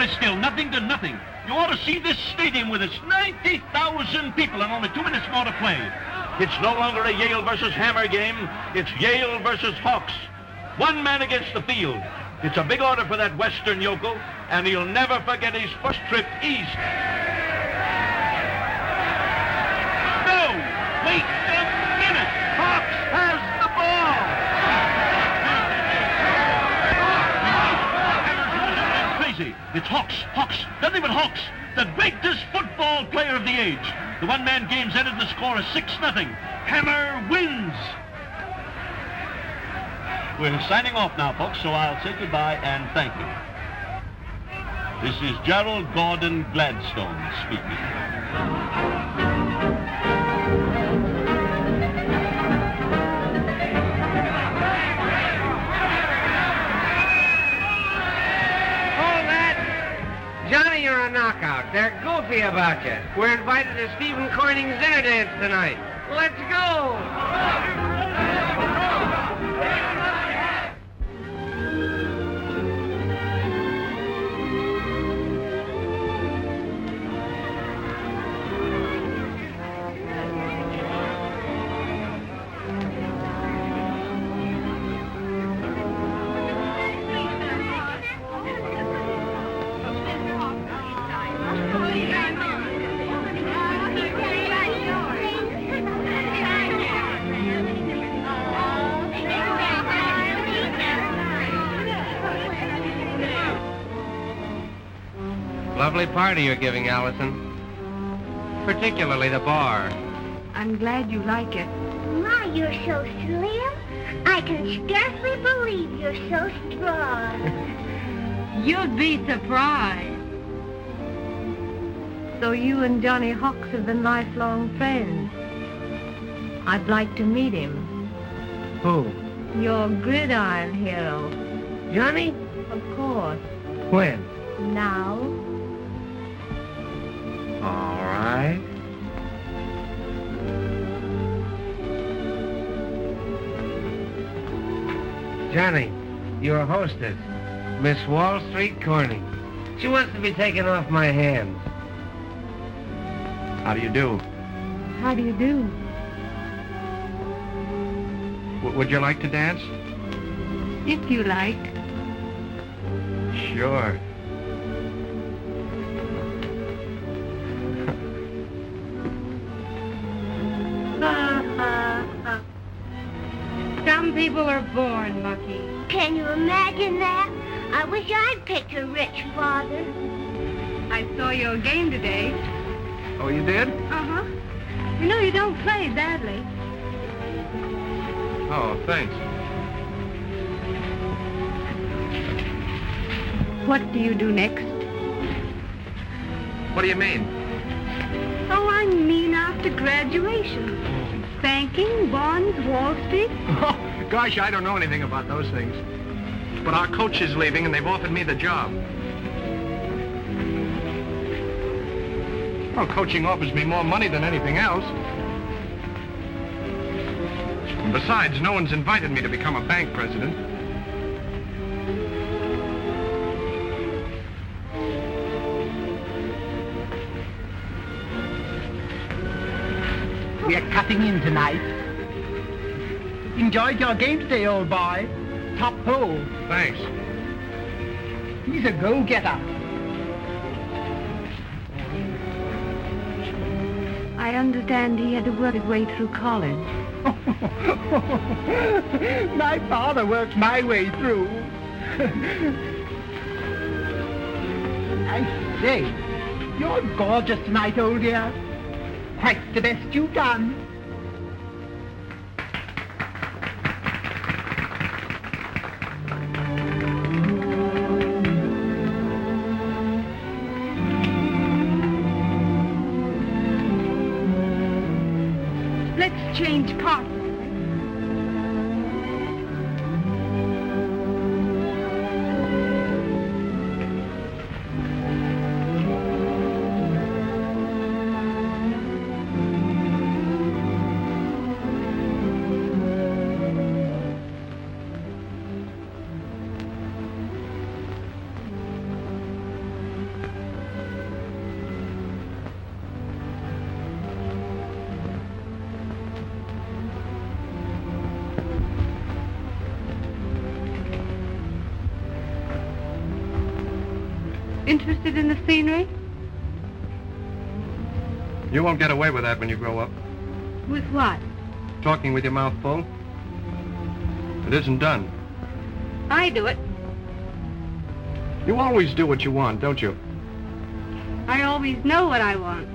They're still 0-0. You ought to see this stadium with its 90,000 people and only 2 minutes more to play. It's no longer a Yale versus Hammer game. It's Yale versus Hawks. One man against the field. It's a big order for that Western yokel, and he'll never forget his first trip east. No! Wait a minute! Hawks has the ball! Crazy. It's Hawks, nothing but Hawks, the greatest football player of the age. The one-man game's ended, the score is 6-0. Hammer wins! We're signing off now, folks, so I'll say goodbye and thank you. This is Gerald Gordon Gladstone speaking. Johnny, you're a knockout. They're goofy about you. We're invited to Stephen Corning's dinner dance tonight. Let's go! Lovely party you're giving, Allison. Particularly the bar. I'm glad you like it. My, you're so slim. I can scarcely believe you're so strong. You'd be surprised. So you and Johnny Hawks have been lifelong friends. I'd like to meet him. Who? Your gridiron hero. Johnny? Of course. When? Now. All right. Johnny, your hostess, Miss Wall Street Corning. She wants to be taken off my hands. How do you do? How do you do? Would you like to dance? If you like. Sure. Some people are born lucky. Can you imagine that? I wish I'd picked a rich father. I saw your game today. Oh, you did? Uh-huh. You know, you don't play badly. Oh, thanks. What do you do next? What do you mean? Oh, I mean after graduation. Banking, bonds, Wall Street? Oh, gosh, I don't know anything about those things. But our coach is leaving, and they've offered me the job. Well, coaching offers me more money than anything else. And besides, no one's invited me to become a bank president. We're cutting in tonight. Enjoyed your game today, old boy. Top hole. Thanks. He's a go-getter. I understand he had to work his way through college. My father worked my way through. I say, you're gorgeous tonight, old dear. Quite the best you've done. Let's change partners. Interested in the scenery? You won't get away with that when you grow up. With what? Talking with your mouth full. It isn't done. I do it. You always do what you want, don't you? I always know what I want,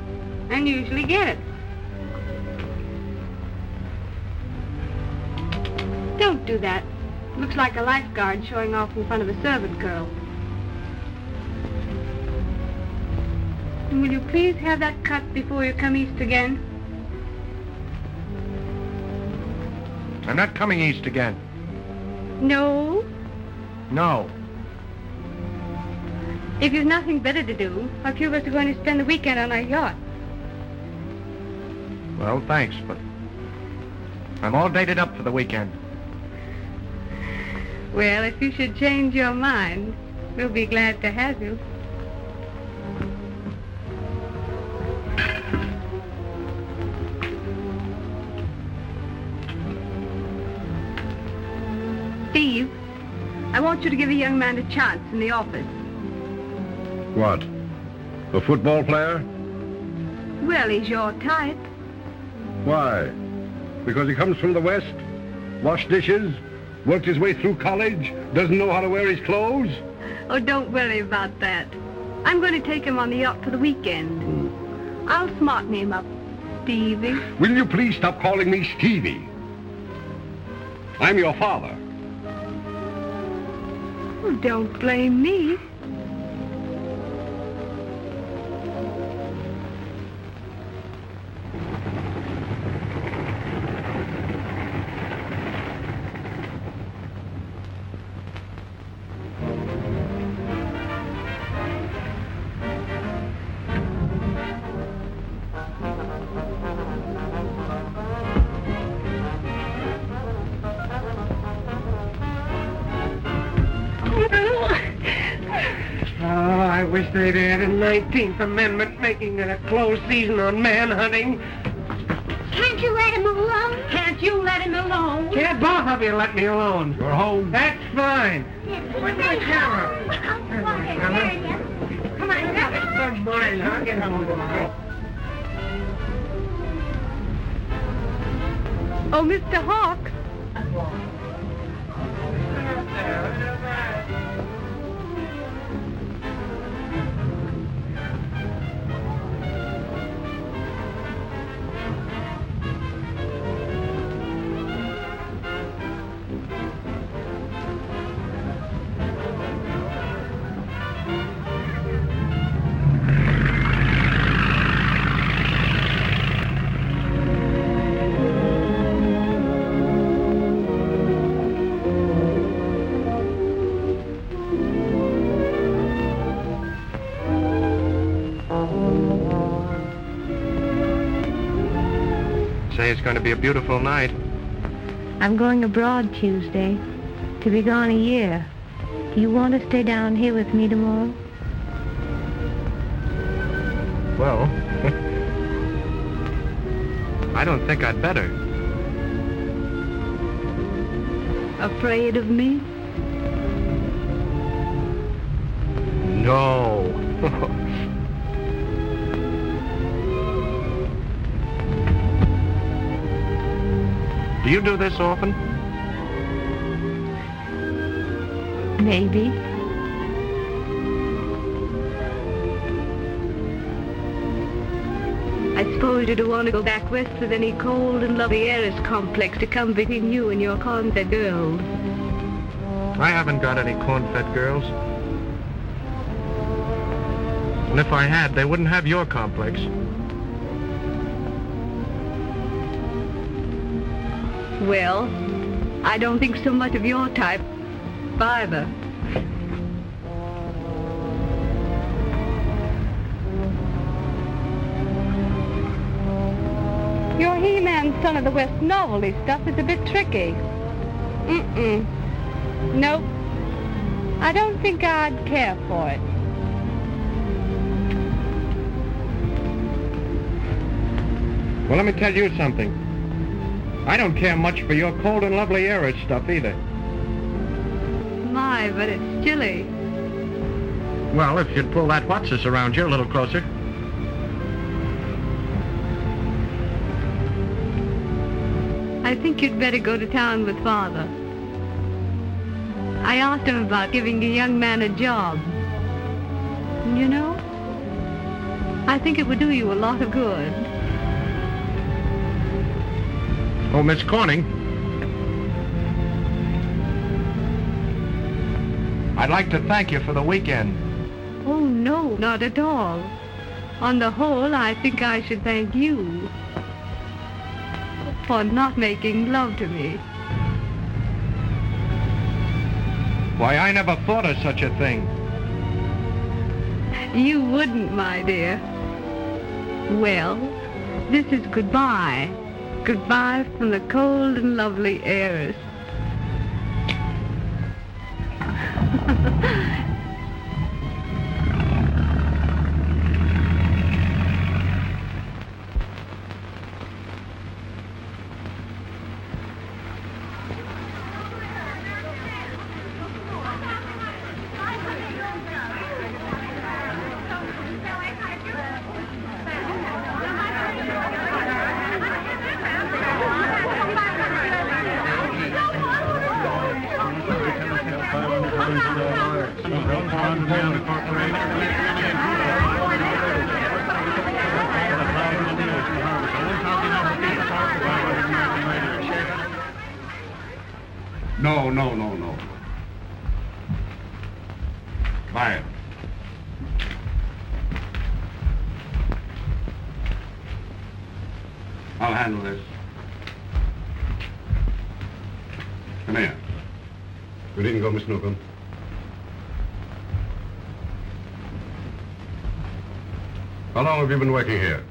and usually get it. Don't do that. Looks like a lifeguard showing off in front of a servant girl. And will you please have that cut before you come east again? I'm not coming east again. No? No. If you've nothing better to do, a few of us are going to spend the weekend on our yacht. Well, thanks, but I'm all dated up for the weekend. Well, if you should change your mind, we'll be glad to have you. Steve, I want you to give a young man a chance in the office. What? A football player? Well, he's your type. Why? Because he comes from the West? Washed dishes? Worked his way through college? Doesn't know how to wear his clothes? Oh, don't worry about that. I'm going to take him on the yacht for the weekend. I'll smarten him up, Stevie. Will you please stop calling me Stevie? I'm your father. Oh, don't blame me. I wish they'd add a 19th Amendment making it a closed season on manhunting. Can't you let him alone? Can't you let him alone? Can't both of you let me alone? You're home. That's fine. Where's my camera? Come on, Good morning. I'll get home tomorrow. Oh, Mr. Hawks. Say it's going to be a beautiful night. I'm going abroad Tuesday, to be gone a year. Do you want to stay down here with me tomorrow? Well, I don't think I'd better. Afraid of me? No. Do you do this often? Maybe. I suppose you don't want to go back west with any cold and lovely heiress complex to come between you and your corn-fed girls. I haven't got any corn-fed girls. And if I had, they wouldn't have your complex. Well, I don't think so much of your type, either. Your He-Man Son of the West novelty stuff is a bit tricky. Nope. I don't think I'd care for it. Well, let me tell you something. I don't care much for your cold and lovely heiress stuff either. My, but it's chilly. Well, if you'd pull that what's-this around you a little closer. I think you'd better go to town with Father. I asked him about giving a young man a job. And you know, I think it would do you a lot of good. Oh, Miss Corning. I'd like to thank you for the weekend. Oh, no, not at all. On the whole, I think I should thank you for not making love to me. Why, I never thought of such a thing. You wouldn't, my dear. Well, this is goodbye. Goodbye from the cold and lovely heiress. No. Quiet. I'll handle this. Come here. You needn't go, Miss Newcomb. How long have you been working here?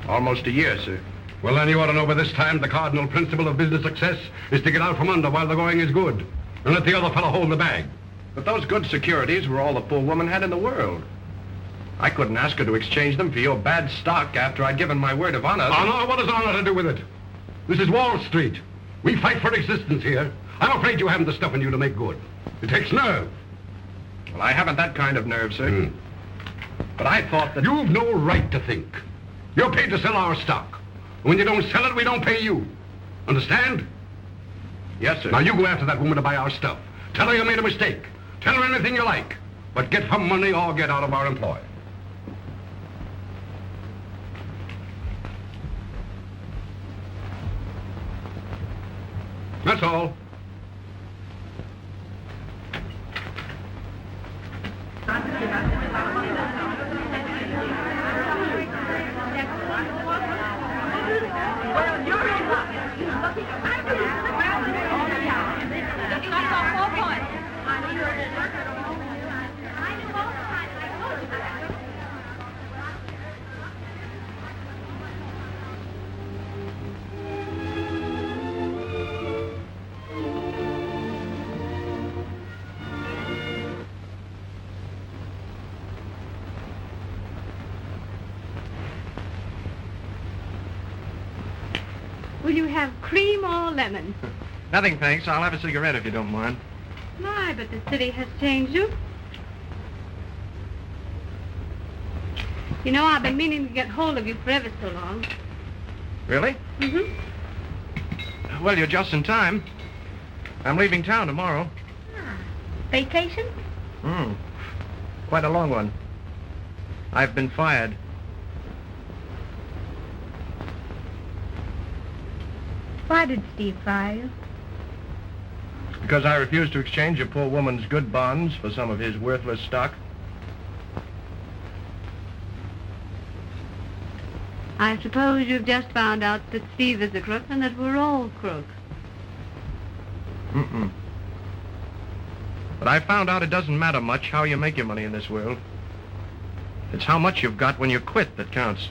Almost a year, sir. Well, then you ought to know by this time the cardinal principle of business success is to get out from under while the going is good, and let the other fellow hold the bag. But those good securities were all the poor woman had in the world. I couldn't ask her to exchange them for your bad stock after I'd given my word of honor. Honor? What does honor to do with it? This is Wall Street. We fight for existence here. I'm afraid you haven't the stuff in you to make good. It takes nerve. Well, I haven't that kind of nerve, sir. But I thought that... You've no right to think. You're paid to sell our stock. When you don't sell it, we don't pay you. Understand? Yes, sir. Now you go after that woman to buy our stuff. Tell her you made a mistake. Tell her anything you like. But get her money or get out of our employ. That's all. Will you have cream or lemon? Nothing, thanks. I'll have a cigarette if you don't mind. My, but the city has changed you. You know, I've been meaning to get hold of you for ever so long. Really? Mm-hmm. Well, you're just in time. I'm leaving town tomorrow. Vacation? Quite a long one. I've been fired. Why did Steve fire you? Because I refused to exchange a poor woman's good bonds for some of his worthless stock. I suppose you've just found out that Steve is a crook and that we're all crooks. But I found out it doesn't matter much how you make your money in this world. It's how much you've got when you quit that counts.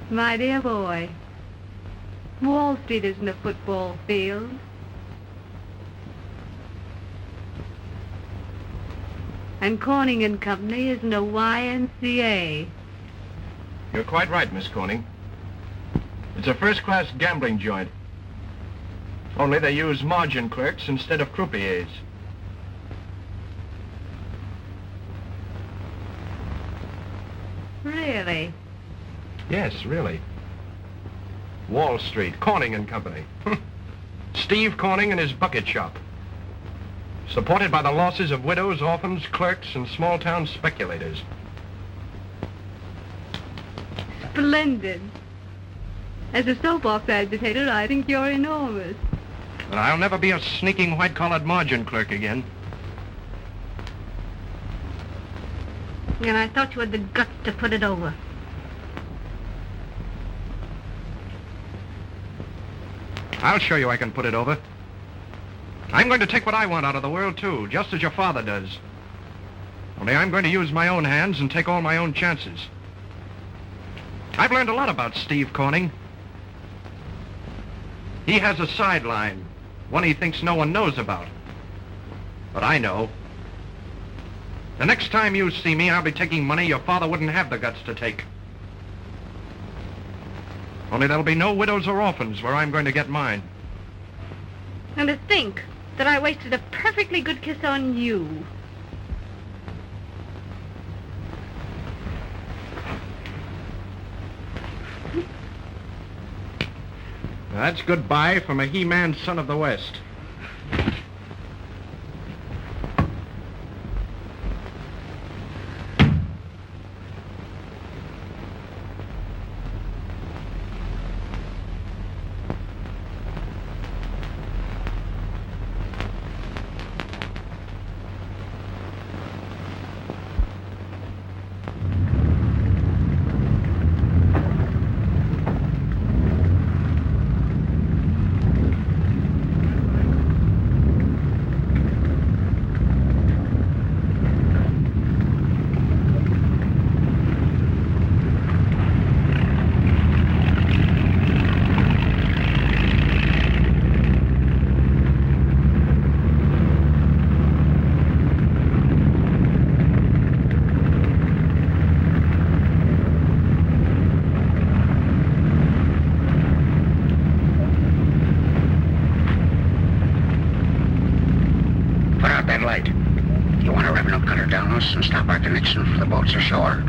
My dear boy, Wall Street isn't a football field. And Corning and Company isn't a YMCA. You're quite right, Miss Corning. It's a first-class gambling joint. Only they use margin clerks instead of croupiers. Really? Yes, really. Wall Street, Corning and Company. Steve Corning and his bucket shop. Supported by the losses of widows, orphans, clerks, and small-town speculators. Splendid. As a soapbox agitator, I think you're enormous. But I'll never be a sneaking white-collared margin clerk again. And I thought you had the guts to put it over. I'll show you I can put it over. I'm going to take what I want out of the world, too, just as your father does. Only I'm going to use my own hands and take all my own chances. I've learned a lot about Steve Corning. He has a sideline, one he thinks no one knows about. But I know. The next time you see me, I'll be taking money your father wouldn't have the guts to take. Only there'll be no widows or orphans where I'm going to get mine. And to think that I wasted a perfectly good kiss on you. That's goodbye from a He-Man son of the West. And stop our connection for the boats ashore.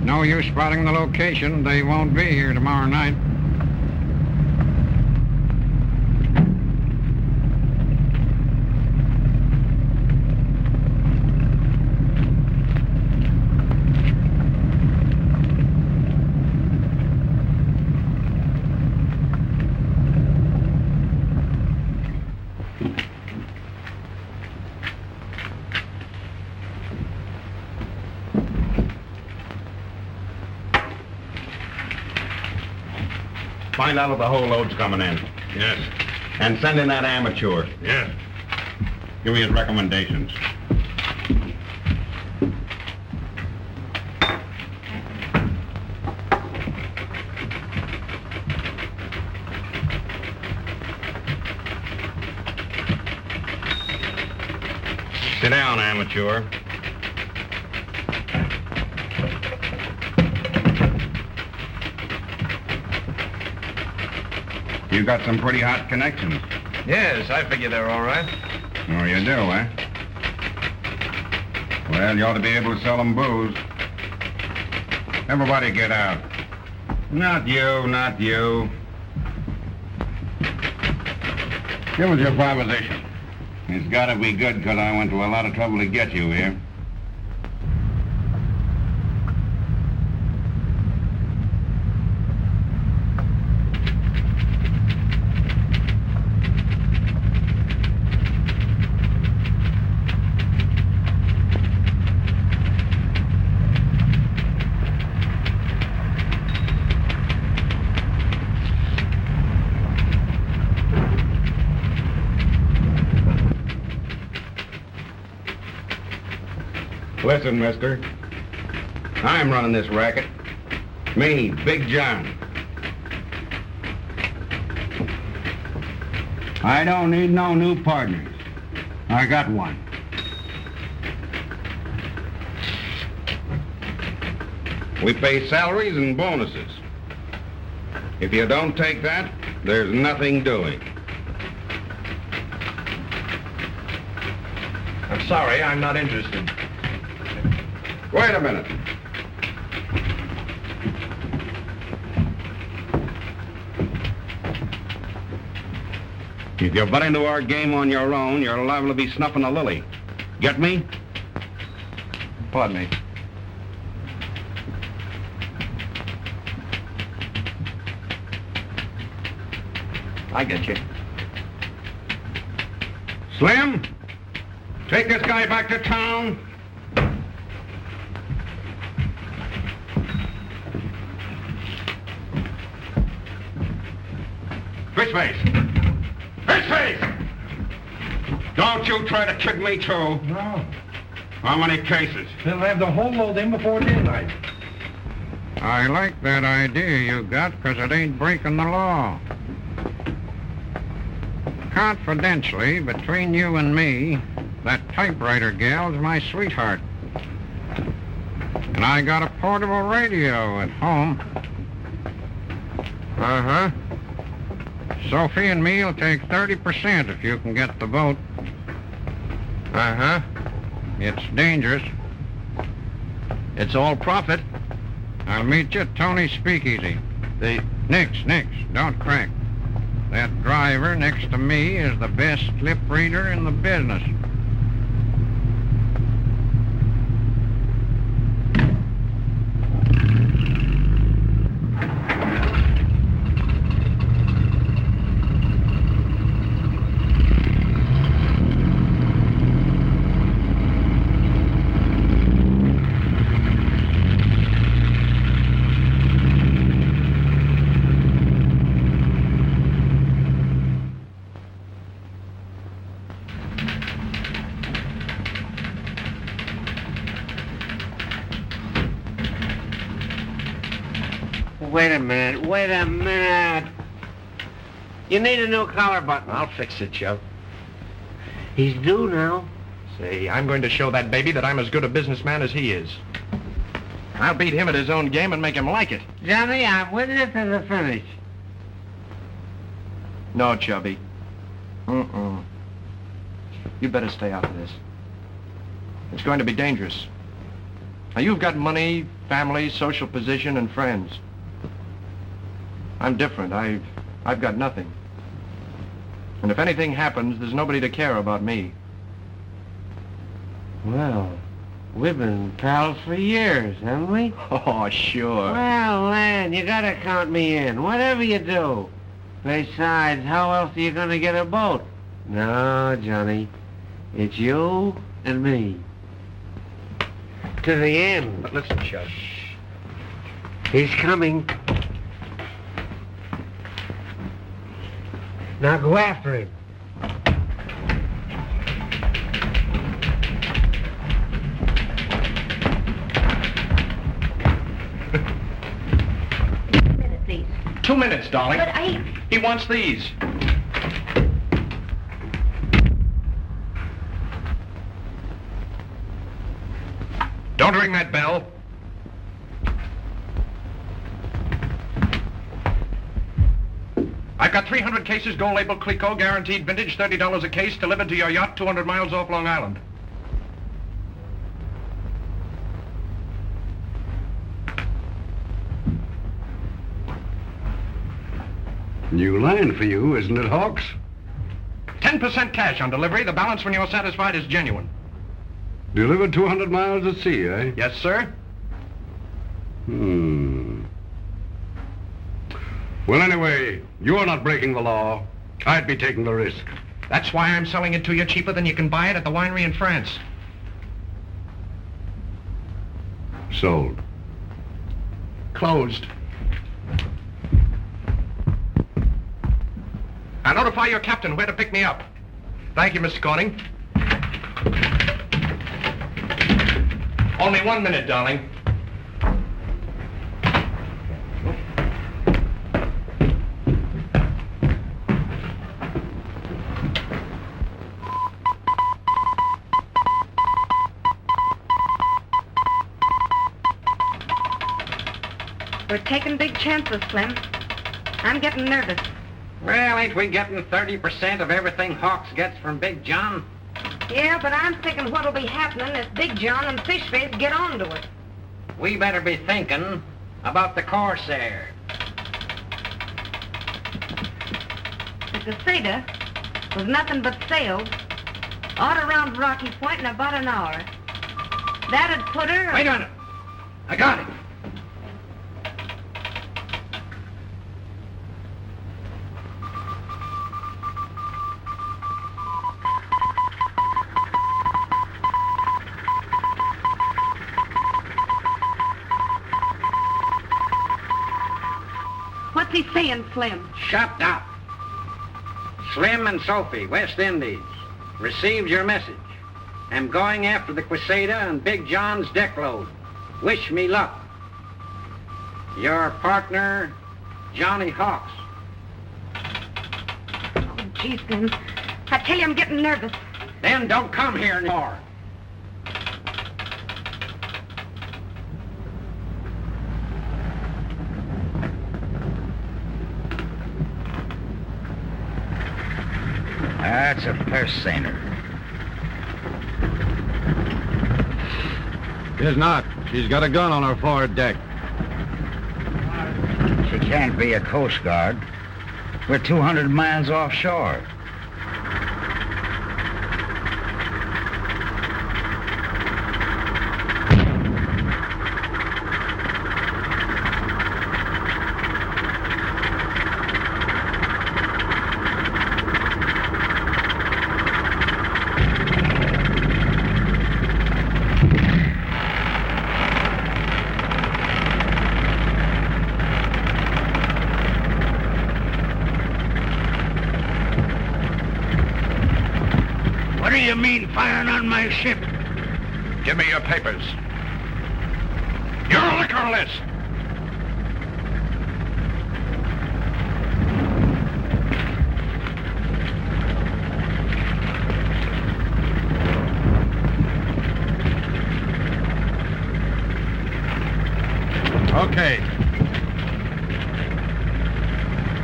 No use spotting the location. They won't be here tomorrow night. Find out if the whole load's coming in. Yes. And send in that amateur. Yes. Give me his recommendations. Sit down, amateur. You got some pretty hot connections. Yes, I figure they're all right. Oh, you do, eh? Well, you ought to be able to sell them booze. Everybody get out. Not you, not you. Give us your proposition. It's got to be good, because I went to a lot of trouble to get you here. Listen, mister. I'm running this racket. Me, Big John. I don't need no new partners. I got one. We pay salaries and bonuses. If you don't take that, there's nothing doing. I'm sorry, I'm not interested. Wait a minute. If you butt into our game on your own, you're liable to be snuffing a lily. Get me? Pardon me. I get you. Slim, take this guy back to town. Fishface! Fishface! Don't you try to kid me, too. No. How many cases? They'll have the whole load in before daylight. I like that idea you got, 'cause it ain't breaking the law. Confidentially, between you and me, that typewriter gal's my sweetheart. And I got a portable radio at home. Uh-huh. Sophie and me'll take 30% if you can get the vote. Uh-huh. It's dangerous. It's all profit. I'll meet you at Tony's Speakeasy. Nix, don't crack. That driver next to me is the best lip reader in the business. Wait a minute. You need a new collar button. I'll fix it, Joe. He's due now. Say, I'm going to show that baby that I'm as good a businessman as he is. I'll beat him at his own game and make him like it. Johnny, I'm with you to the finish. No, Chubby. You better stay out of this. It's going to be dangerous. Now, you've got money, family, social position, and friends. I'm different. I've got nothing. And if anything happens, there's nobody to care about me. Well, we've been pals for years, haven't we? Oh, sure. Well, Lan, you gotta count me in, whatever you do. Besides, how else are you gonna get a boat? No, Johnny. It's you and me. To the end. But listen, Chub. He's coming. Now go after him. Minute, please. 2 minutes, darling. But I... He wants these. Don't ring that bell. I've got 300 cases, gold label Clico, guaranteed vintage, $30 a case, delivered to your yacht 200 miles off Long Island. New line for you, isn't it, Hawks? 10% cash on delivery. The balance, when you're satisfied, is genuine. Delivered 200 miles at sea, eh? Yes, sir. Well, anyway, you're not breaking the law. I'd be taking the risk. That's why I'm selling it to you cheaper than you can buy it at the winery in France. Sold. Closed. Now notify your captain where to pick me up. Thank you, Mr. Corning. Only 1 minute, darling. We're taking big chances, Slim. I'm getting nervous. Well, ain't we getting 30% of everything Hawks gets from Big John? Yeah, but I'm thinking what'll be happening if Big John and Fishface get onto it. We better be thinking about the Corsair. The Quesada was nothing but sails all around Rocky Point in about an hour. That'd put her... Wait a minute. I got it. What's he saying, Slim? Shut up. Slim and Sophie, West Indies, received your message. Am going after the Quesada and Big John's deck load. Wish me luck. Your partner, Johnny Hawks. Oh, gee, Slim. I tell you, I'm getting nervous. Then don't come here anymore. That's a purse seiner. Is not. She's got a gun on her forward deck. She can't be a Coast Guard. We're 200 miles offshore. What do you mean, firing on my ship? Give me your papers. Your liquor list. Okay.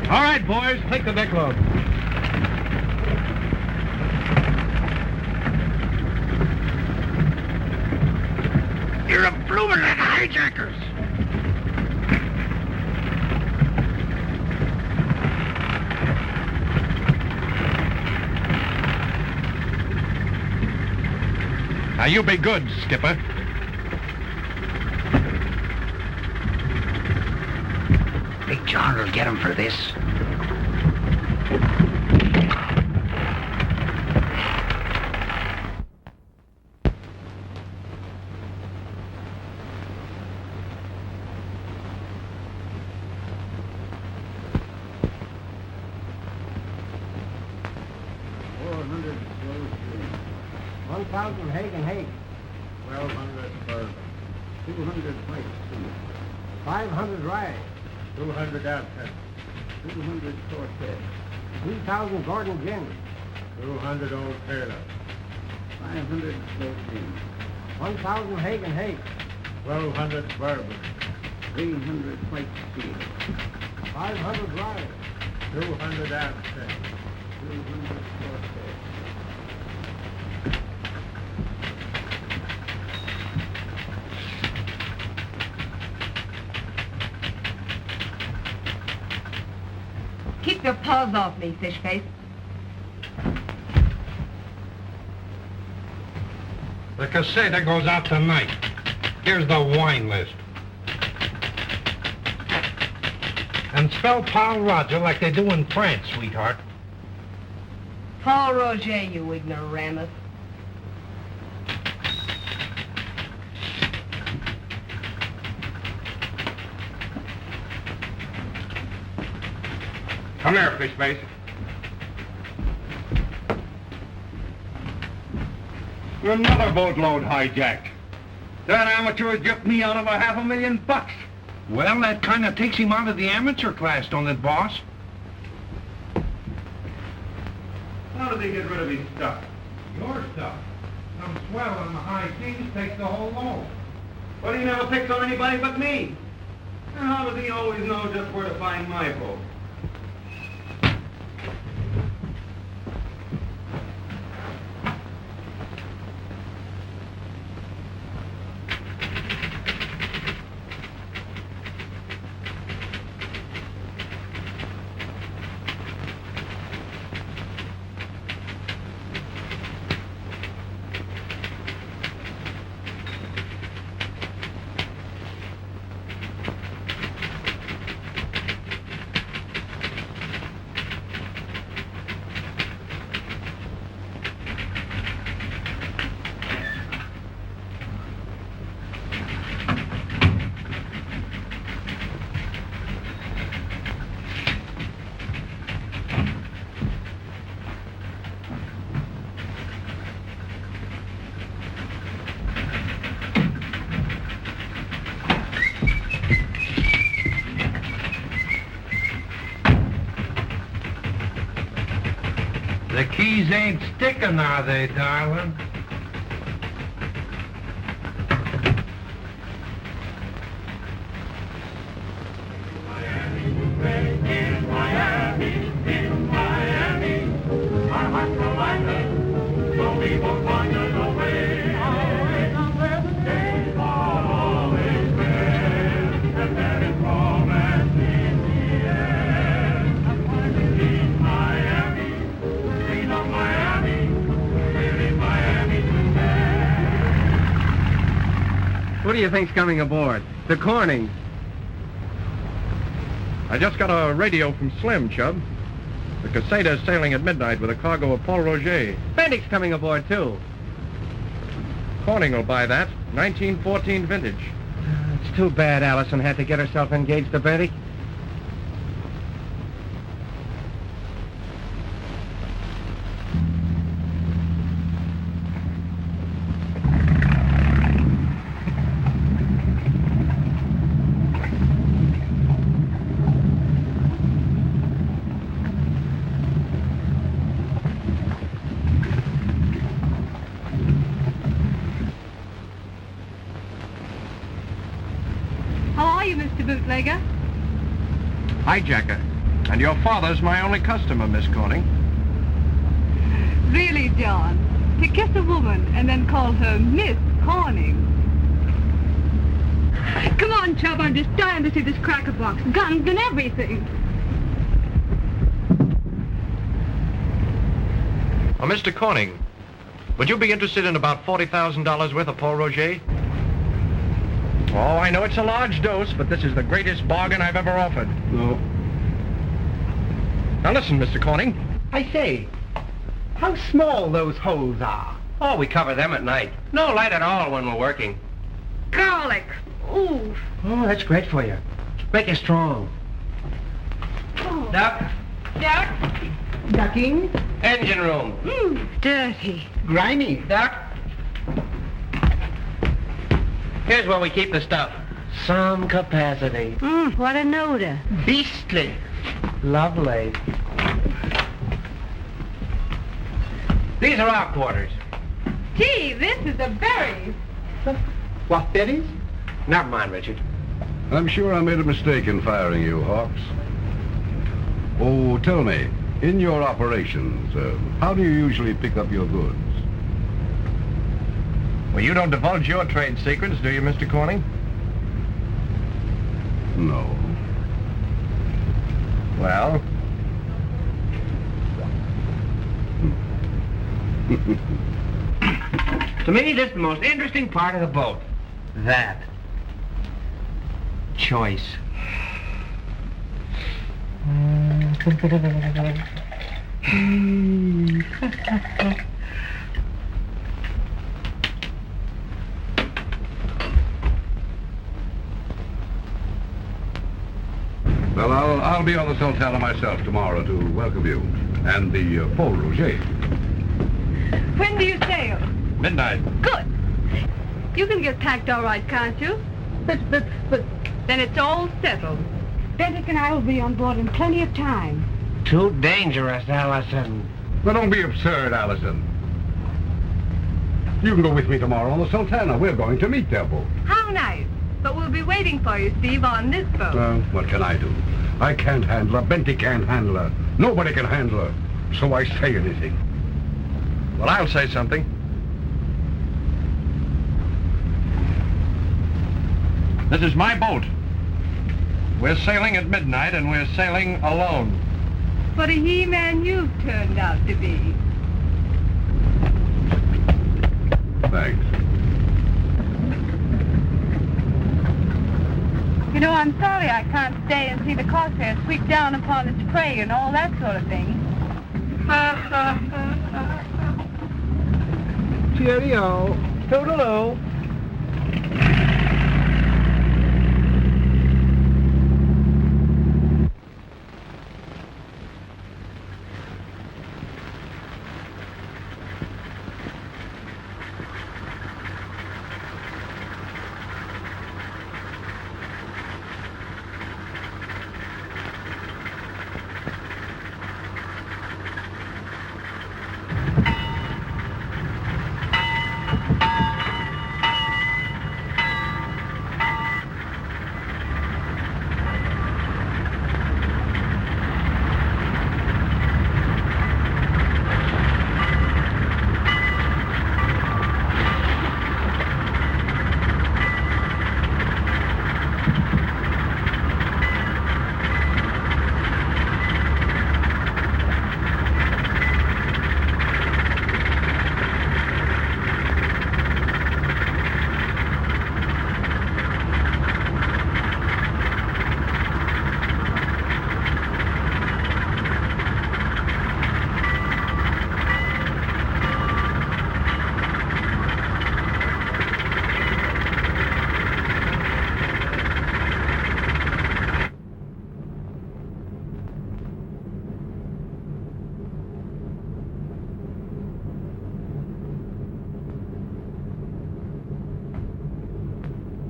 All right, boys, take the deck load. You're a bloomin' hijackers. Now you be good, Skipper. Big John will get him for this. Hagen Haig. 1,200 for 200 plates. 500 rye. 200 absent. 200 Corsair. 3,000 Gordon Gin. 200 Old Taylor. 500 Gin. 1,000 Hagen Haig. 1,200 Bourbon. 300 plates steel. 500 rye. 200 absent. 200 Corsair. Keep your paws off me, Fishface. The Quesada goes out tonight. Here's the wine list. And spell Paul Roger like they do in France, sweetheart. Paul Roger, you ignoramus. Come here, Fishface. Another boatload hijacked. That amateur jerked me out of a $500,000. Well, that kind of takes him out of the amateur class, don't it, boss? How did they get rid of his stuff? Your stuff. Some swell on the high seas takes the whole load. But he never picks on anybody but me. And how does he always know just where to find my boat? The keys ain't sticking, are they, darling? What do you think's coming aboard? The Corning. I just got a radio from Slim, Chub. The Quesada's sailing at midnight with a cargo of Paul Roger. Bendick's coming aboard, too. Corning will buy that. 1914 vintage. It's too bad Allison had to get herself engaged to Bendick. Bootlegger? Hijacker. And your father's my only customer, Miss Corning. Really, John? To kiss a woman and then call her Miss Corning? Come on, Chubb, I'm just dying to see this cracker box. Guns and everything. Oh, Mr. Corning, would you be interested in about $40,000 worth of Paul Roger? Oh, I know it's a large dose, but this is the greatest bargain I've ever offered. No. Now listen, Mr. Corning. I say, how small those holes are. Oh, we cover them at night. No light at all when we're working. Garlic. Ooh. Oh, that's great for you. Make you strong. Oh. Duck. Duck. Ducking. Engine room. Dirty. Grimy. Duck. Here's where we keep the stuff. Some capacity. What an odor. Beastly. Lovely. These are our quarters. Gee, this is a berry. What berries? Never mind, Richard. I'm sure I made a mistake in firing you, Hawks. Oh, tell me, in your operations, how do you usually pick up your goods? Well, you don't divulge your trade secrets, do you, Mr. Corning? No. Well? To me, this is the most interesting part of the boat. That. Choice. Well, I'll be on the Sultana myself tomorrow to welcome you. And the Paul Roger. When do you sail? Midnight. Good. You can get packed all right, can't you? But... Then it's all settled. Bendick and I will be on board in plenty of time. Too dangerous, Allison. Now, don't be absurd, Allison. You can go with me tomorrow on the Sultana. We're going to meet their boat. How nice. But we'll be waiting for you, Steve, on this boat. Well, what can I do? I can't handle her. Benty can't handle her. Nobody can handle her. So I say anything. Well, I'll say something. This is my boat. We're sailing at midnight, and we're sailing alone. What a he-man you've turned out to be. Thanks. You know, I'm sorry I can't stay and see the Corsair sweep down upon its prey and all that sort of thing. Cheerio. Toodaloo.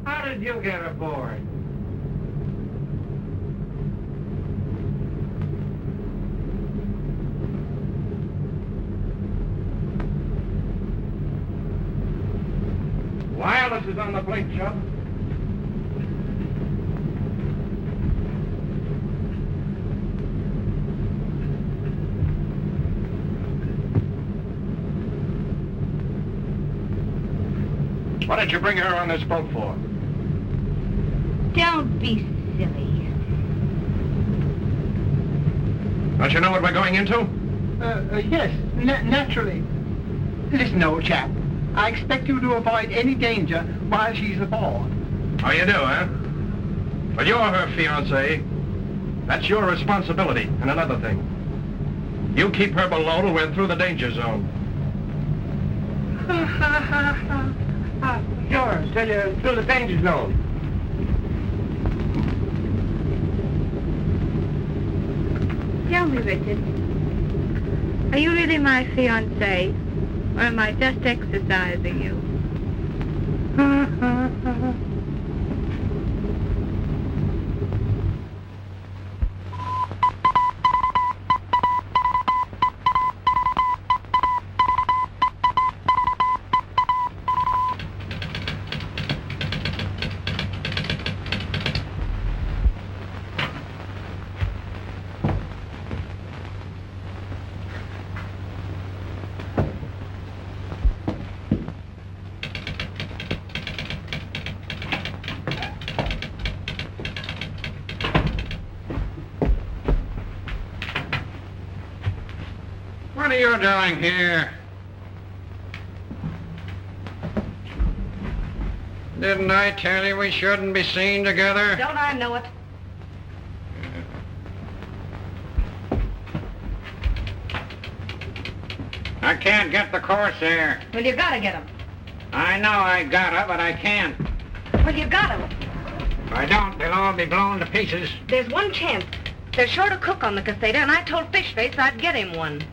How did you get aboard? Wireless is on the plate, Chubb. What did you bring her on this boat for? Don't be silly. Don't you know what we're going into? Yes, naturally. Listen, old chap. I expect you to avoid any danger while she's aboard. Oh, you do, huh? Well, you're her fiancé. That's your responsibility. And another thing. You keep her below till we're through the danger zone. Sure, till you're through the danger zone. Tell me, Richard, are you really my fiancé, or am I just exercising you? What are you doing here? Didn't I tell you we shouldn't be seen together? Don't I know it? I can't get the Corsair. Well, you gotta get him. I know I gotta, but I can't. Well, you gotta. If I don't, they'll all be blown to pieces. There's one chance. They're short a cook on the Caseta, and I told Fishface I'd get him one.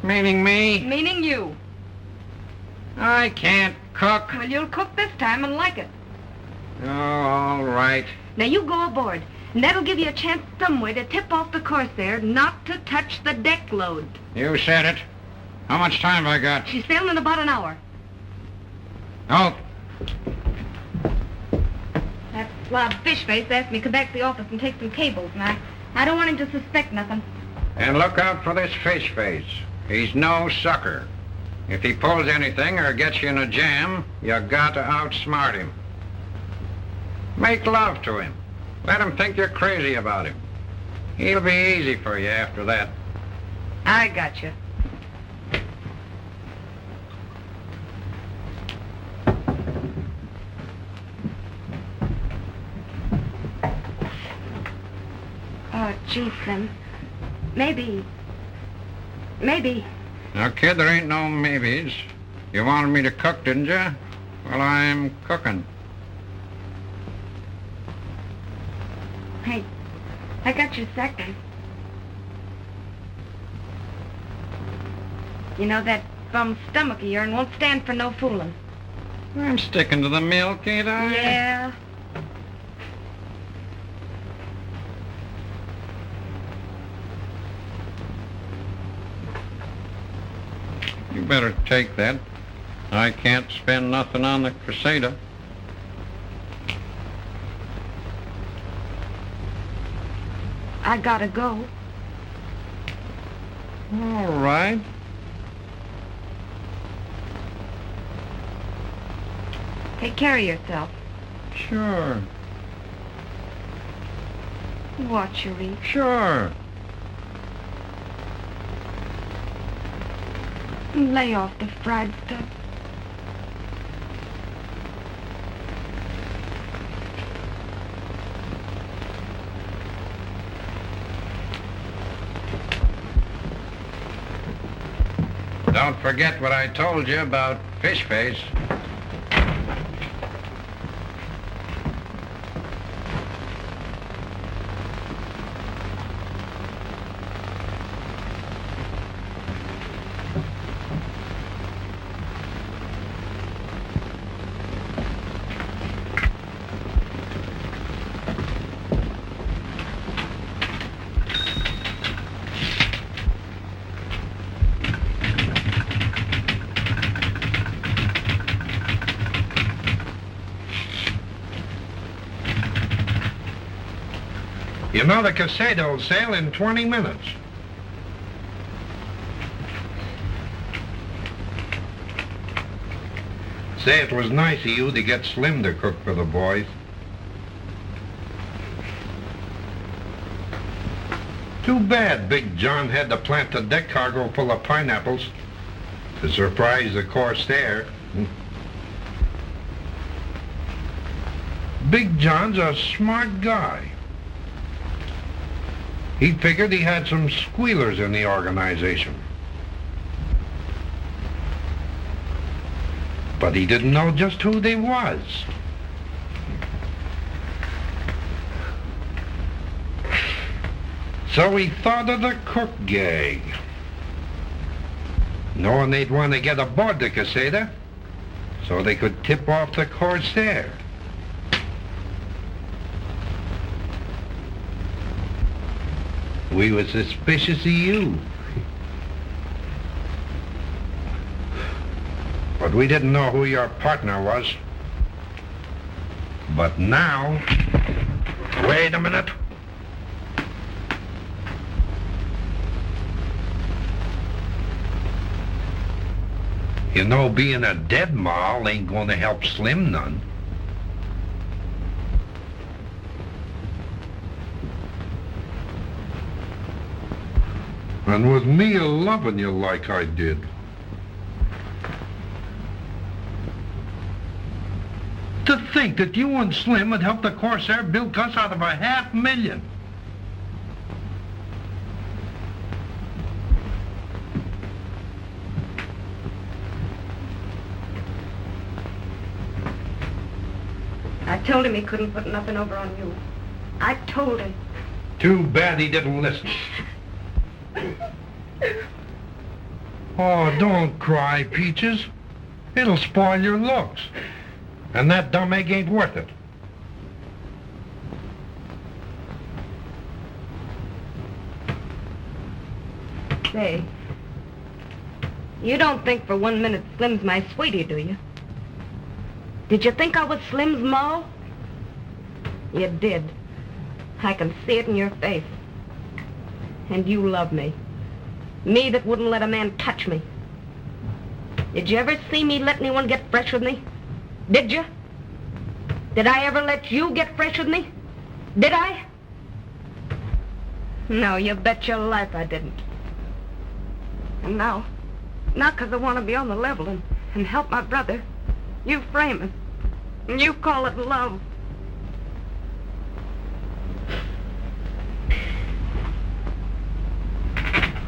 Meaning me? Meaning you. I can't cook. Well, you'll cook this time and like it. Oh, all right. Now, you go aboard, and that'll give you a chance some way to tip off the Corsair not to touch the deck load. You said it. How much time have I got? She's sailing in about an hour. Oh, That slob Fishface asked me to come back to the office and take some cables, and I don't want him to suspect nothing. and look out for this fish face. He's no sucker. If he pulls anything or gets you in a jam, you got to outsmart him. Make love to him. Let him think you're crazy about him. He'll be easy for you after that. I got you. Oh, gee, Slim. Maybe. Now, kid, there ain't no maybes. You wanted me to cook, didn't you? Well, I'm cooking. Hey, I got your second. You know, that bum stomach of yourn won't stand for no fooling. I'm sticking to the milk, ain't I? Yeah. You better take that. I can't spend nothing on the Crusader. I gotta go. All right. Take care of yourself. Sure. Watch your eat. Sure. Lay off the fried stuff. Don't forget what I told you about fish face. You know the Casado will sail in 20 minutes. Say, it was nice of you to get Slim to cook for the boys. Too bad Big John had to plant the deck cargo full of pineapples to surprise the Corsair. Big John's a smart guy. He figured he had some squealers in the organization. But he didn't know just who they was. So he thought of the cook gang, knowing they'd want to get aboard the Casada so they could tip off the Corsair. We were suspicious of you. But we didn't know who your partner was. But now... Wait a minute. You know, being a dead mall ain't gonna help Slim none. And with me a-loving you like I did. To think that you and Slim would help the Corsair bilk us out of $500,000. I told him he couldn't put nothing over on you. I told him. Too bad he didn't listen. Oh, don't cry, Peaches. It'll spoil your looks. And that dumb egg ain't worth it. Say, you don't think for 1 minute Slim's my sweetie, do you? Did you think I was Slim's ma? You did. I can see it in your face. And you love me. Me that wouldn't let a man touch me. Did you ever see me let anyone get fresh with me? Did you? Did I ever let you get fresh with me? Did I? No, you bet your life I didn't. And now 'cause I want to be on the level and help my brother, you frame it. And you call it love.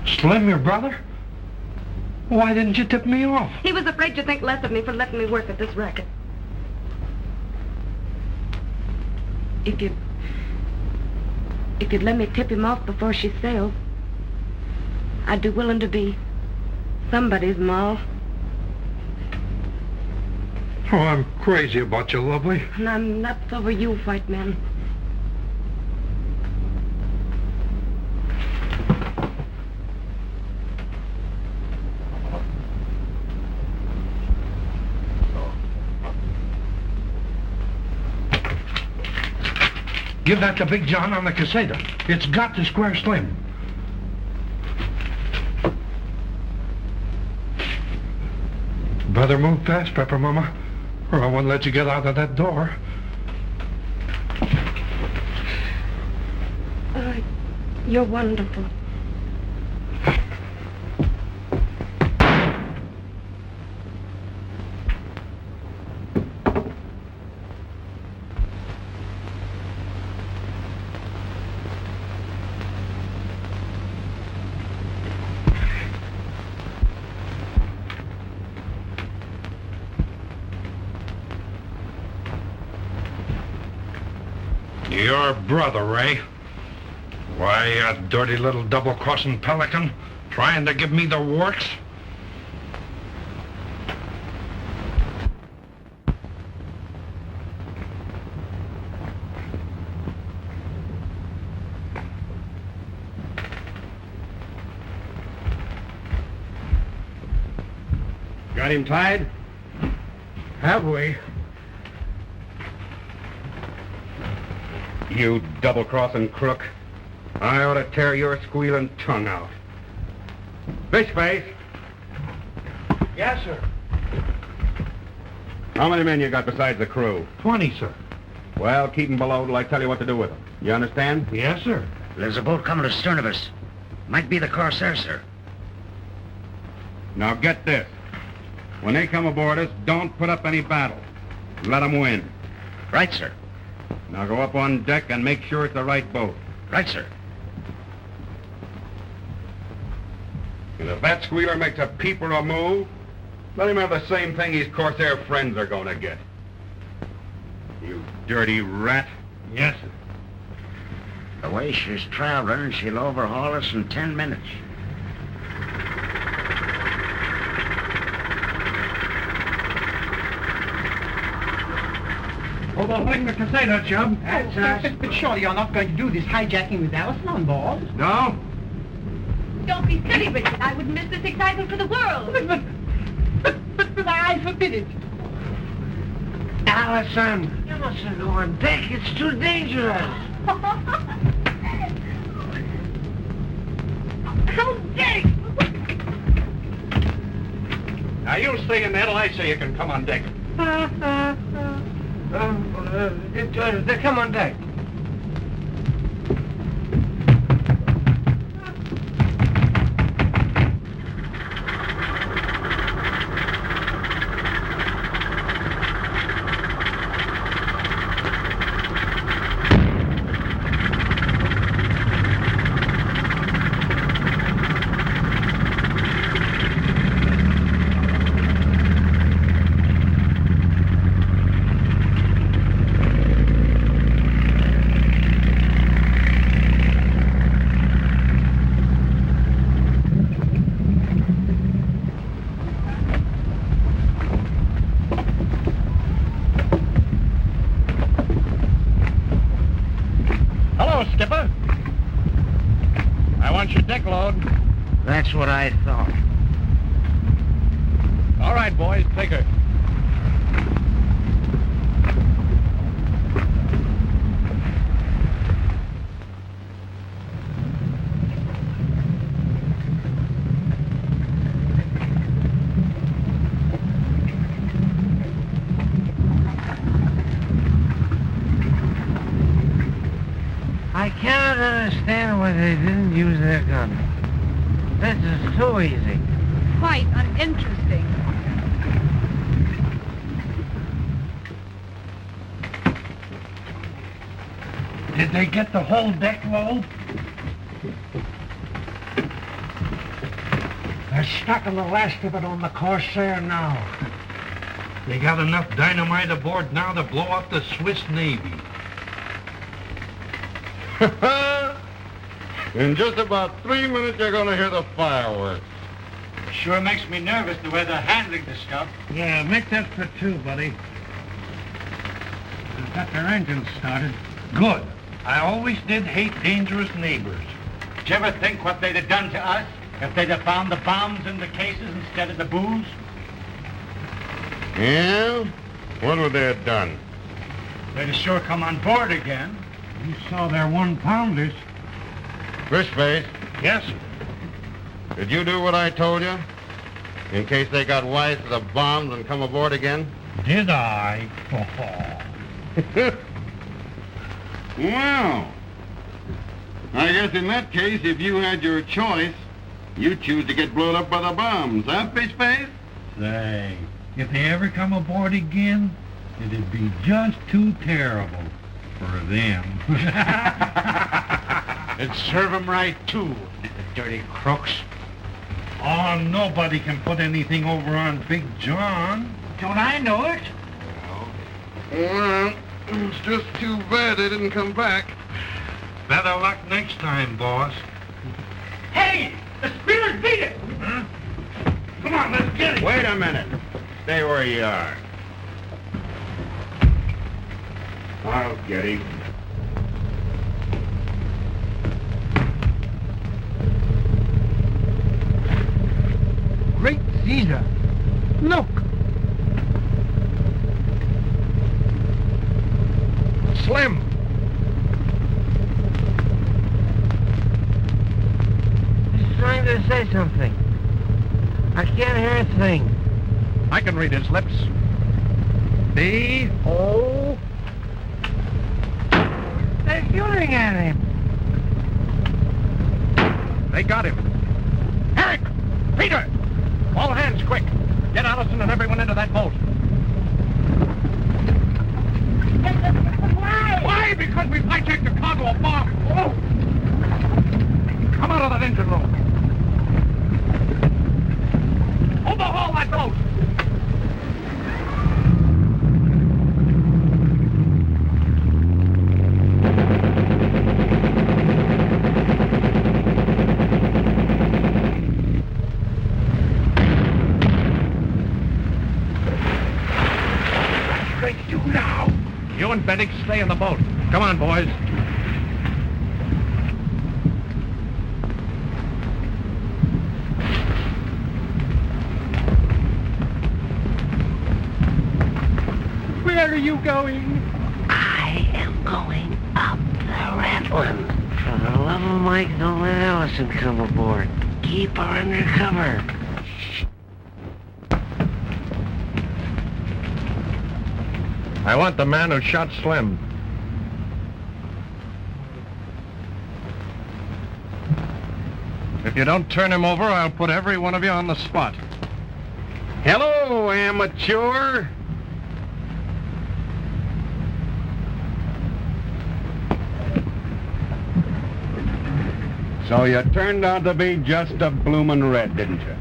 Slim, your brother? Why didn't you tip me off? He was afraid you'd think less of me for letting me work at this racket. If you'd let me tip him off before she sails, I'd be willing to be somebody's ma. Oh, I'm crazy about you, lovely. And I'm nuts over you, white man. Give that to Big John on the caseta. It's got to square Slim. Better move fast, Pepper Mama, or I won't let you get out of that door. You're wonderful. Your brother, Ray. Why, you dirty little double-crossing pelican, trying to give me the works? Got him tied? Have we? You double-crossing crook. I ought to tear your squealing tongue out. Fishface! Yes, sir. How many men you got besides the crew? 20, sir. Well, keep them below till I tell you what to do with them. You understand? Yes, sir. There's a boat coming astern of us. Might be the Corsair, sir. Now get this. When they come aboard us, don't put up any battle. Let them win. Right, sir. Now go up on deck and make sure it's the right boat. Right, sir. And if that squealer makes a peep or a move, let him have the same thing his Corsair friends are going to get. You dirty rat. Yes, sir. The way she's traveling, she'll overhaul us in 10 minutes. Overhauling the caseta, chum. That's us. But surely you're not going to do this hijacking with Allison on board? No? Don't be silly, Richard. I wouldn't miss this excitement for the world. But I forbid it. Allison, you mustn't go on deck. It's too dangerous. How dare you! Now you stay in there till I say you can come on deck. Come on deck. wants your deck load. That's what I thought. All right, boys, take her. I cannot understand why they didn't use their guns. This is too easy. Quite uninteresting. Did they get the whole deck load? They're stocking the last of it on the Corsair now. They got enough dynamite aboard now to blow up the Swiss Navy. In just about 3 minutes, you're going to hear the fireworks. Sure makes me nervous the way they're handling the stuff. Yeah, make that for two, buddy. They've got their engines started. Good. I always did hate dangerous neighbors. Did you ever think what they'd have done to us if they'd have found the bombs in the cases instead of the booze? Yeah? What would they have done? They'd have sure come on board again. You saw their one-pounders. Fishface, Yes, sir. did you do what I told you? In case they got wise to the bombs and come aboard again? Did I? Well, I guess in that case, if you had your choice, you'd choose to get blown up by the bombs, huh, Fishface? Say, if they ever come aboard again, it'd be just too terrible for them. It'd serve them right, too, the dirty crooks. Oh, nobody can put anything over on Big John. Don't I know it? Well, it's just too bad they didn't come back. Better luck next time, boss. Hey! The Spears beat it! Huh? Come on, let's get it. Wait a minute. Stay where you are. I'll get him. Great Caesar! Look! Slim! He's trying to say something. I can't hear a thing. I can read his lips. B-O... They're shooting at him. They got him. Eric! Peter! All hands, quick! Get Allison and everyone into that boat. Why? Why? Because we've hijacked a cargo of bombs. Oh! Come out of that engine room. Overhaul that boat. What are you going to do now? You and Bennett stay in the boat. Come on, boys. Where are you going? I am going up the Ratlin. For the love of Mike, don't let Allison come aboard. Keep her under cover. I want the man who shot Slim. If you don't turn him over, I'll put every one of you on the spot. Hello, amateur. So you turned out to be just a bloomin' red, didn't you?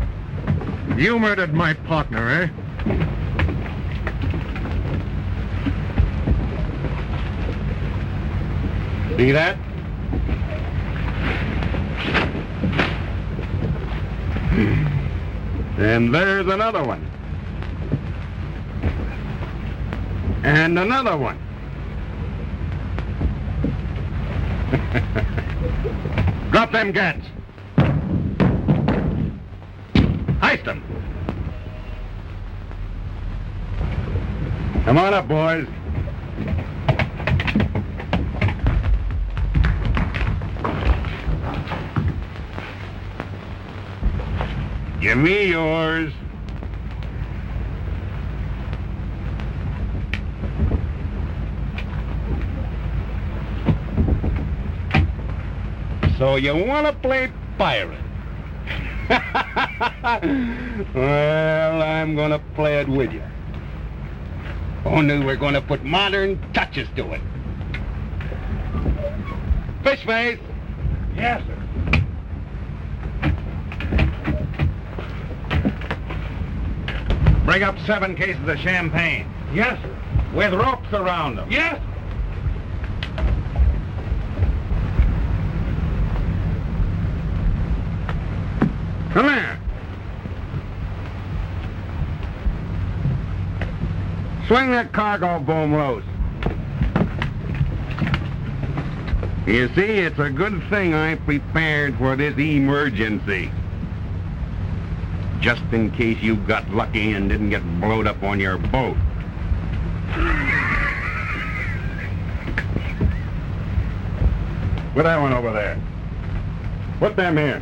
You murdered my partner, eh? See that? And there's another one. And another one. Drop them gats. Heist them. Come on up, boys. Give me yours. So you want to play pirate? Well, I'm going to play it with you. Only we're going to put modern touches to it. Fish face. Yes, sir. Bring up 7 cases of champagne. Yes, sir. With ropes around them. Yes. Come here. Swing that cargo boom loose. You see, it's a good thing I prepared for this emergency. Just in case you got lucky and didn't get blowed up on your boat. Put that one over there. Put them here.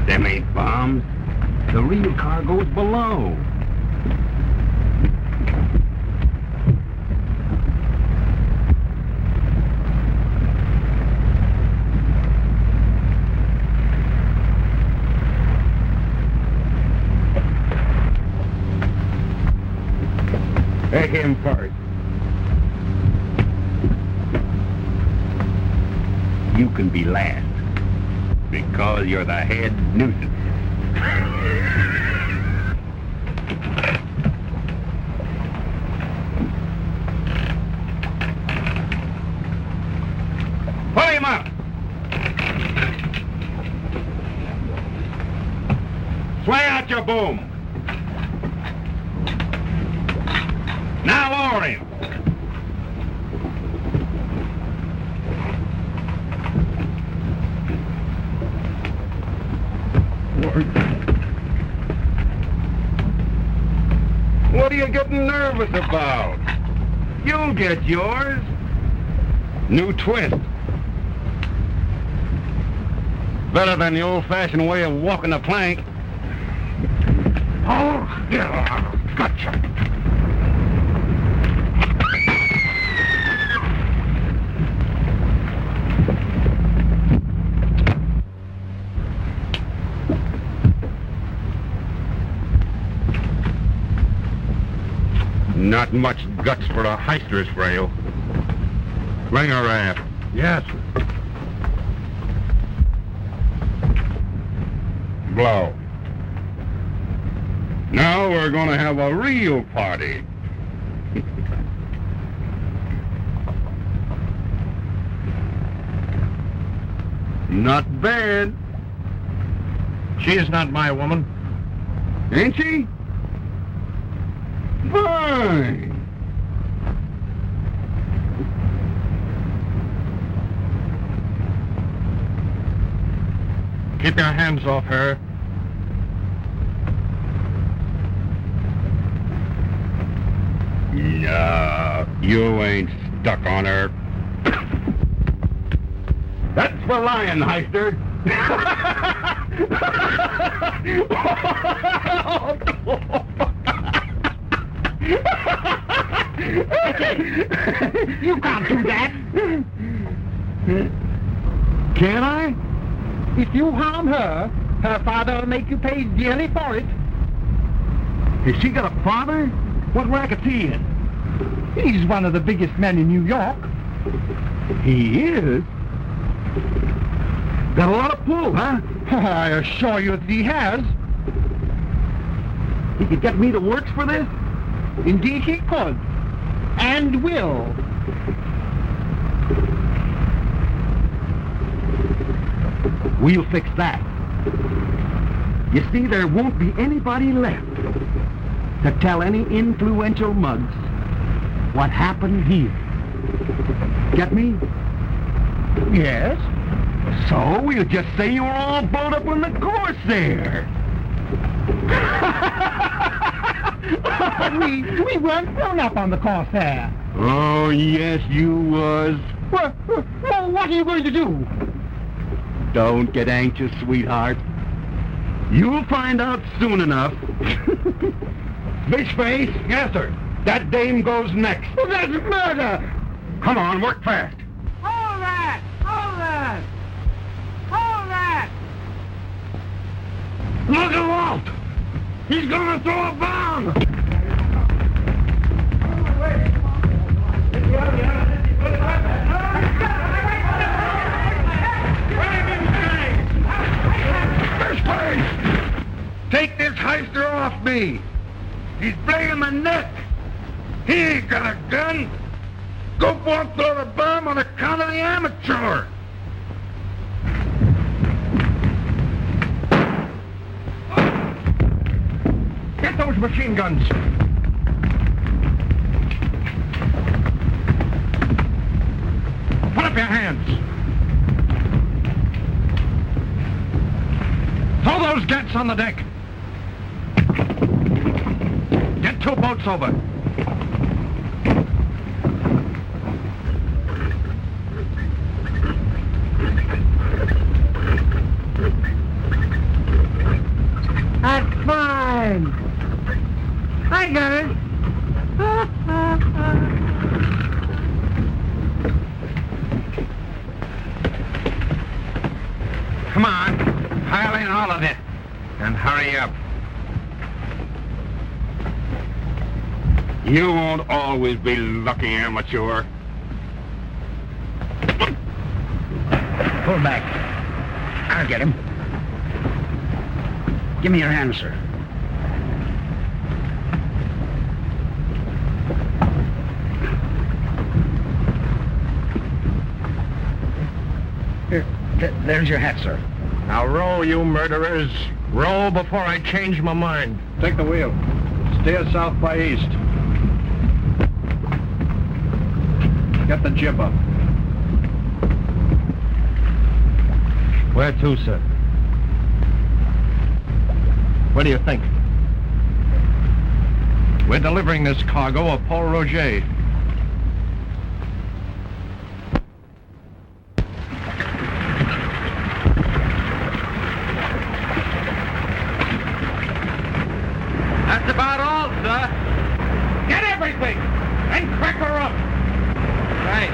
Them ain't bombs. The real cargo's below. Take him first. You can be last, because you're the head nuisance. Pull him up! Sway out your boom! Now lower him! What are you getting nervous about? You'll get yours. New twist. Better than the old-fashioned way of walking the plank. Oh, yeah, gotcha. Not much guts for a heister's frail. Bring a raft. Yes, sir. Blow. Now we're going to have a real party. Not bad. She's not my woman. Ain't she? Fine. Keep your hands off her. No, you ain't stuck on her. That's for lying, heister. You can't do that. Can I? If you harm her, her father will make you pay dearly for it. Has she got a father? What racket's he in? He's one of the biggest men in New York. He is? Got a lot of pull, huh? I assure you that he has. He could get me to work for this? Indeed he could. And will. We'll fix that. You see, there won't be anybody left to tell any influential mugs what happened here. Get me? Yes. So we'll just say you were all blown up on the Corsair. we weren't blown up on the Corsair. Oh, yes, you was. Well, what are you going to do? Don't get anxious, sweetheart. You'll find out soon enough. Fishface? Yes, sir. That dame goes next. Well, that's murder! Come on, work fast. Hold that! Hold that! Hold that! Look at Walt! He's gonna throw a bomb! Fishface! Take this heister off me! He's breaking my neck! He ain't got a gun! Go forth, throw the bomb on account of the amateur! Get those machine guns! Put up your hands! Throw those gats on the deck! Get 2 boats over. That's fine. I got it. Come on, pile in all of it, and hurry up. You won't always be lucky, amateur. Pull back. I'll get him. Give me your hand, sir. Here, there's your hat, sir. Now row, you murderers. Row before I change my mind. Take the wheel. Steer south by east. Get the jib up. Where to, sir? What do you think? We're delivering this cargo of Paul Roger. That's about all, sir. Get everything and crack her up. Right.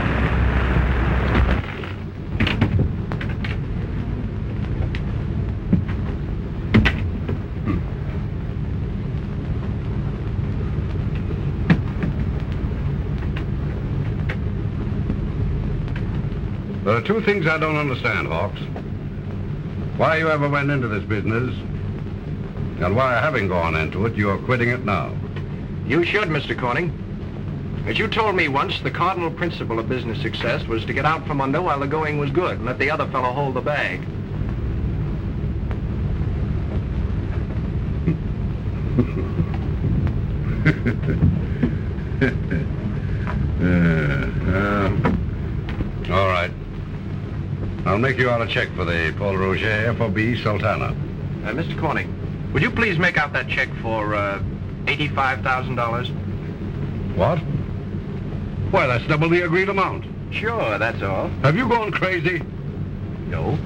There are 2 things I don't understand, Hawks. Why you ever went into this business, and why, having gone into it, you're quitting it now. You should, Mr. Corning. As you told me once, the cardinal principle of business success was to get out from under while the going was good and let the other fellow hold the bag. All right. I'll make you out a check for the Paul Roger FOB Sultana. Mr. Corning, would you please make out that check for $85,000? What? Why, that's double the agreed amount. Sure, that's all. Have you gone crazy? No.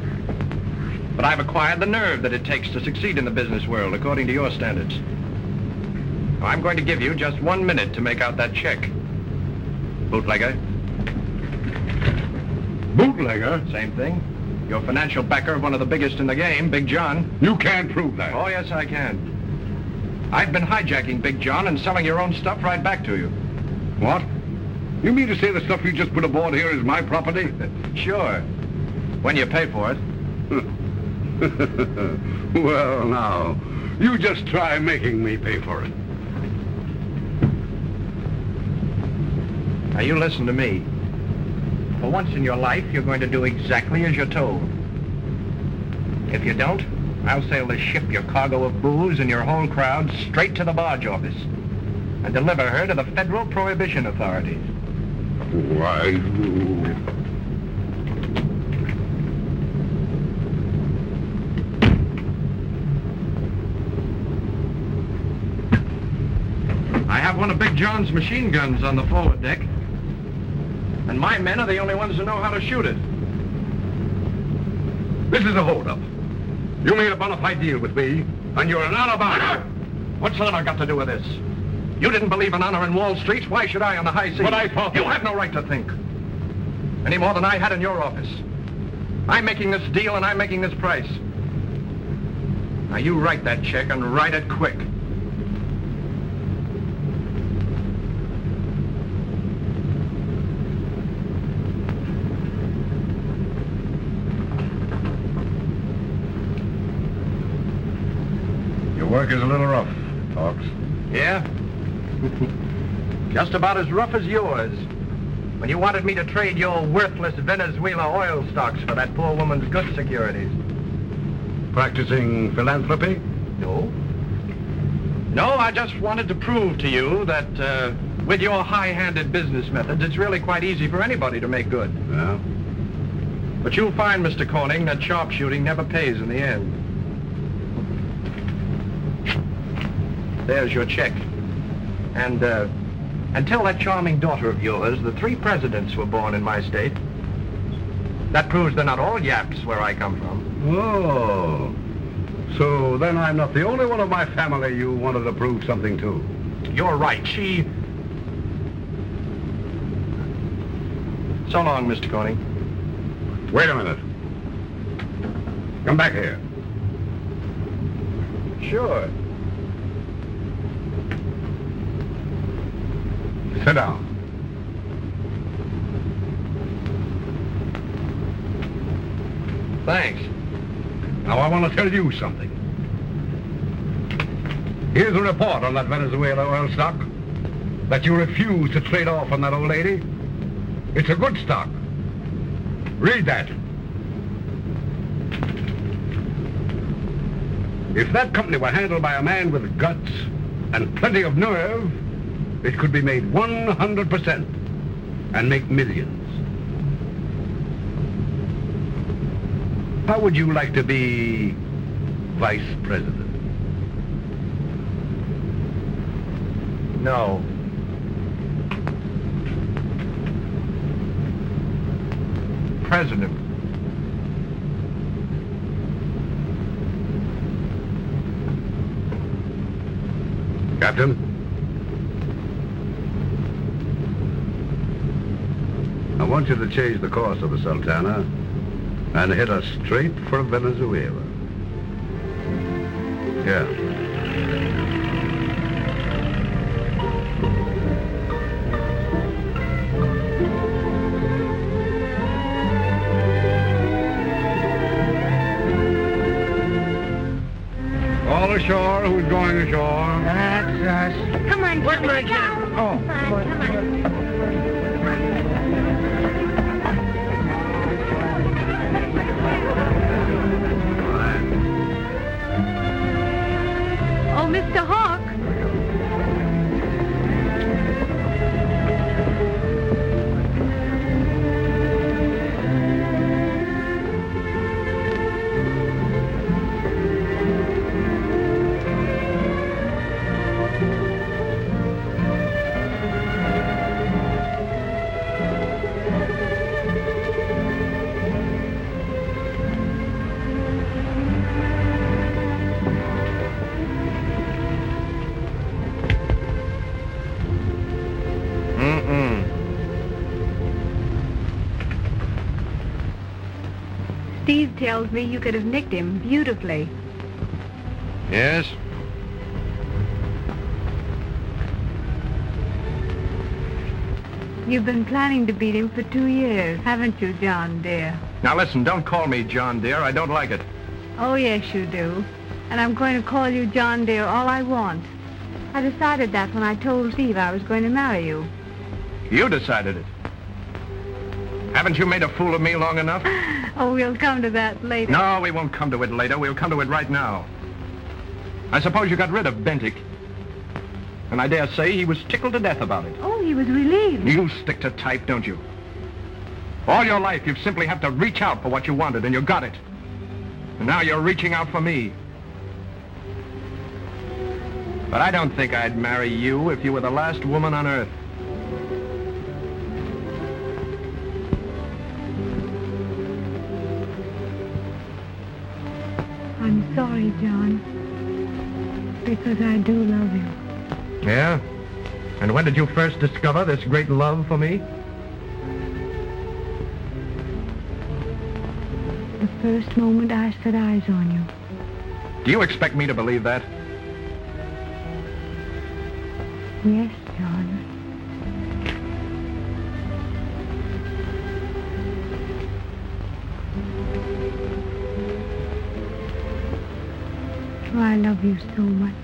But I've acquired the nerve that it takes to succeed in the business world, according to your standards. Now, I'm going to give you just 1 minute to make out that check. Bootlegger. Bootlegger? Same thing. Your financial backer of one of the biggest in the game, Big John. You can't prove that. Oh, yes, I can. I've been hijacking Big John and selling your own stuff right back to you. What? You mean to say the stuff you just put aboard here is my property? Sure. When you pay for it. Well, now, you just try making me pay for it. Now, you listen to me. For once in your life, you're going to do exactly as you're told. If you don't, I'll sail this ship, your cargo of booze, and your whole crowd straight to the barge office and deliver her to the federal prohibition authorities. Why... I have one of Big John's machine guns on the forward deck. And my men are the only ones who know how to shoot it. This is a holdup. You made a bona fide deal with me, and you're an honor bound. What's honor got to do with this? You didn't believe in honor in Wall Street. Why should I on the high seas? But I thought... You have no right to think. Any more than I had in your office. I'm making this deal and I'm making this price. Now you write that check and write it quick. Your work is a little rough, Hawks. Yeah? Just about as rough as yours. When you wanted me to trade your worthless Venezuela oil stocks for that poor woman's good securities. Practicing philanthropy? No. No, I just wanted to prove to you that with your high-handed business methods, it's really quite easy for anybody to make good. Yeah? But you'll find, Mr. Corning, that sharpshooting never pays in the end. There's your check. And tell that charming daughter of yours the 3 presidents were born in my state. That proves they're not all yaps where I come from. Oh. So then I'm not the only one of my family you wanted to prove something to. You're right. She... So long, Mr. Corning. Wait a minute. Come back here. Sure. Sit down. Thanks. Now I want to tell you something. Here's a report on that Venezuela oil stock that you refuse to trade off on that old lady. It's a good stock. Read that. If that company were handled by a man with guts and plenty of nerve, it could be made 100% and make millions. How would you like to be vice president? No. President. Captain? I want you to change the course of the Sultana and hit us straight for Venezuela. Yeah. All ashore, who's going ashore? That's us. Come on, Where's my Johnny, cap? go. Oh, Come on, come on. Oh, Mr. Hawk. Steve tells me you could have nicked him beautifully. Yes? You've been planning to beat him for 2 years, haven't you, John dear? Now listen, don't call me John dear. I don't like it. Oh, yes, you do. And I'm going to call you John dear all I want. I decided that when I told Steve I was going to marry you. You decided it. Haven't you made a fool of me long enough? Oh, we'll come to that later. No, we won't come to it later. We'll come to it right now. I suppose you got rid of Bentic. And I dare say he was tickled to death about it. Oh, he was relieved. You stick to type, don't you? All your life, you've simply had to reach out for what you wanted, and you got it. And now you're reaching out for me. But I don't think I'd marry you if you were the last woman on earth. I'm sorry, John. Because I do love you. Yeah? And when did you first discover this great love for me? The first moment I set eyes on you. Do you expect me to believe that? Yes, John. Oh, I love you so much.